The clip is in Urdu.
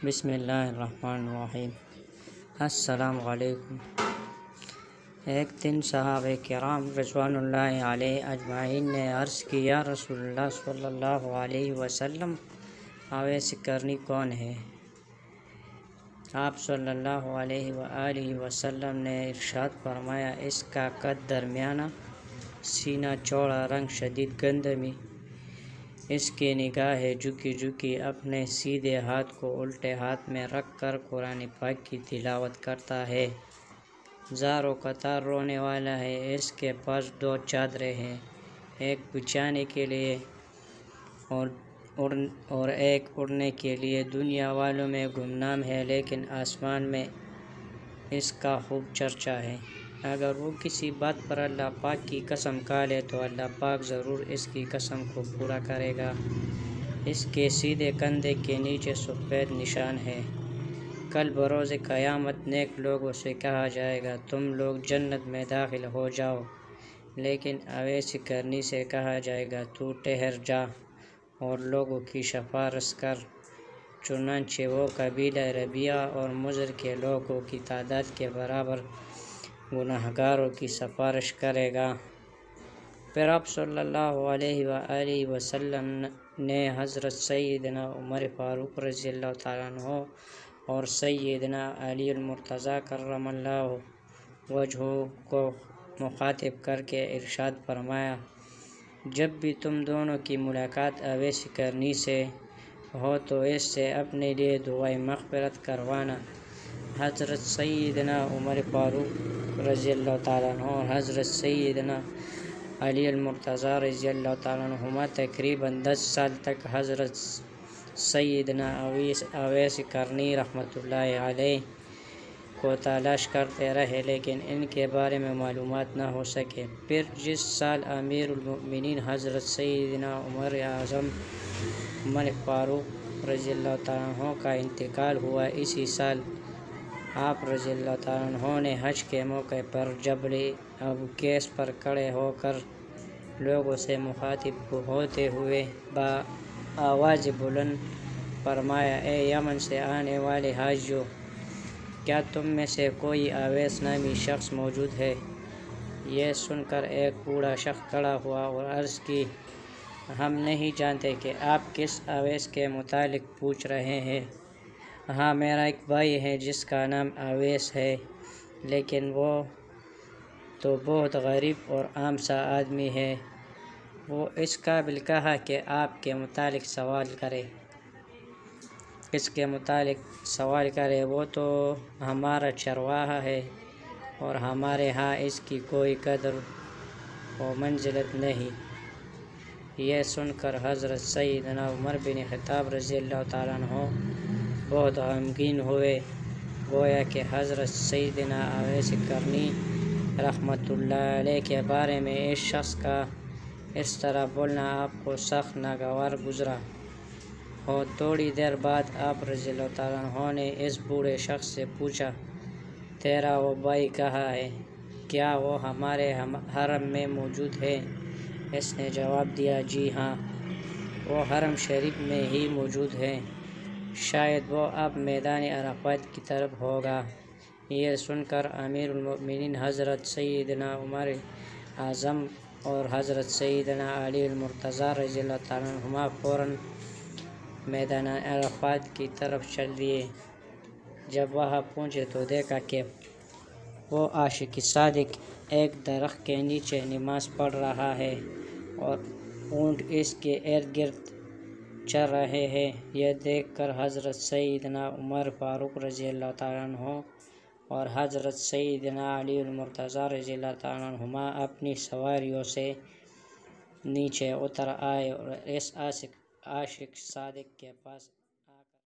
بسم اللہ الرحمن الرحیم۔ السلام علیکم۔ ایک دن صحابہ کرام رضوان اللہ علیہ اجمعین نے عرض کی، یا رسول اللہ صلی اللہ علیہ وسلم، اویس قرنی کون ہے؟ آپ صلی اللہ علیہ وآلہ وسلم نے ارشاد فرمایا، اس کا قد درمیانہ، سینہ چوڑا، رنگ شدید گندمی، اس کی نگاہیں جھکی جھکی، اپنے سیدھے ہاتھ کو الٹے ہاتھ میں رکھ کر قرآن پاک کی تلاوت کرتا ہے، زاروں قطار رونے والا ہے۔ اس کے پاس 2 چادریں ہیں، ایک بچھانے کے لیے اور ایک اڑنے کے لیے۔ دنیا والوں میں گمنام ہے، لیکن آسمان میں اس کا خوب چرچا ہے۔ اگر وہ کسی بات پر اللہ پاک کی قسم کھا لے تو اللہ پاک ضرور اس کی قسم کو پورا کرے گا۔ اس کے سیدھے کندھے کے نیچے سفید نشان ہے۔ کل بروز قیامت نیک لوگوں سے کہا جائے گا، تم لوگ جنت میں داخل ہو جاؤ، لیکن اویس قرنی سے کہا جائے گا، تو ٹھہر جا اور لوگوں کی سفارش کر۔ چنانچہ وہ قبیلہ ربیعہ اور مضر کے لوگوں کی تعداد کے برابر گنہگاروں کی سفارش کرے گا۔ پھر آپ صلی اللہ علیہ وآلہ وسلم نے حضرت سیدنا عمر فاروق رضی اللہ تعالیٰ عنہ اور سیدنا علی المرتضیٰ کرم اللہ وجہہ کو مخاطب کر کے ارشاد فرمایا، جب بھی تم دونوں کی ملاقات اویس قرنی سے ہو تو اس سے اپنے لیے دعائے مغفرت کروانا۔ حضرت سیدنا عمر فاروق رضی اللہ تعالیٰ عنہ اور حضرت سیدنا علی المرتضیٰ رضی اللہ تعالیٰ عنہما تقریباً 10 سال تک حضرت سیدنا اویس قرنی رحمۃ اللہ علیہ کو تلاش کرتے رہے، لیکن ان کے بارے میں معلومات نہ ہو سکے۔ پھر جس سال امیر المؤمنین حضرت سیدنا عمر اعظم فاروق رضی اللہ تعالیٰ عنہ کا انتقال ہوا، اسی سال آپ رضی اللہ تعالیٰ عنہ نے حج کے موقع پر جبل ابو قیس پر کھڑے ہو کر لوگوں سے مخاطب ہوتے ہوئے بآواز بلند فرمایا، اے یمن سے آنے والے حاجیوں، کیا تم میں سے کوئی اویس نامی شخص موجود ہے؟ یہ سن کر ایک بوڑھا شخص کھڑا ہوا اور عرض کی، ہم نہیں جانتے کہ آپ کس اویس کے متعلق پوچھ رہے ہیں۔ ہاں، میرا ایک بھائی ہے جس کا نام اویس ہے، لیکن وہ تو بہت غریب اور عام سا آدمی ہے، وہ اس قابل کہا کہ آپ کے متعلق سوال کرے، وہ تو ہمارا چرواہا ہے اور ہمارے ہاں اس کی کوئی قدر و منزلت نہیں۔ یہ سن کر حضرت سیدنا عمر بن خطاب رضی اللہ تعالیٰ عنہ بہت غمگین ہوئے، گویا کہ حضرت سیدنا اویس قرنی رحمۃ اللہ علیہ کے بارے میں اس شخص کا اس طرح بولنا آپ کو سخت ناگوار گزرا ہو۔ تھوڑی دیر بعد آپ رضی اللہ تعالیٰ عنہ نے اس بوڑھے شخص سے پوچھا، تیرا وہ بھائی کہاں ہے؟ کیا وہ ہمارے حرم میں موجود ہے؟ اس نے جواب دیا، جی ہاں، وہ حرم شریف میں ہی موجود ہے، شاید وہ اب میدان عرفات کی طرف ہوگا۔ یہ سن کر امیر المؤمنین حضرت سیدنا عمر اعظم اور حضرت سیدنا علی المرتضیٰ رضی اللہ تعالیٰ عنہما فوراً میدان عرفات کی طرف چل دیے۔ جب وہاں پہنچے تو دیکھا کہ وہ عاشق صادق ایک درخت کے نیچے نماز پڑھ رہا ہے اور اونٹ اس کے ارد گرد چر رہے ہیں۔ یہ دیکھ کر حضرت سیدنا عمر فاروق رضی اللہ تعالیٰ عنہ اور حضرت سیدنا علی المرتضیٰ رضی اللہ تعالیٰ عنہما اپنی سواریوں سے نیچے اتر آئے اور اس عاشق صادق کے پاس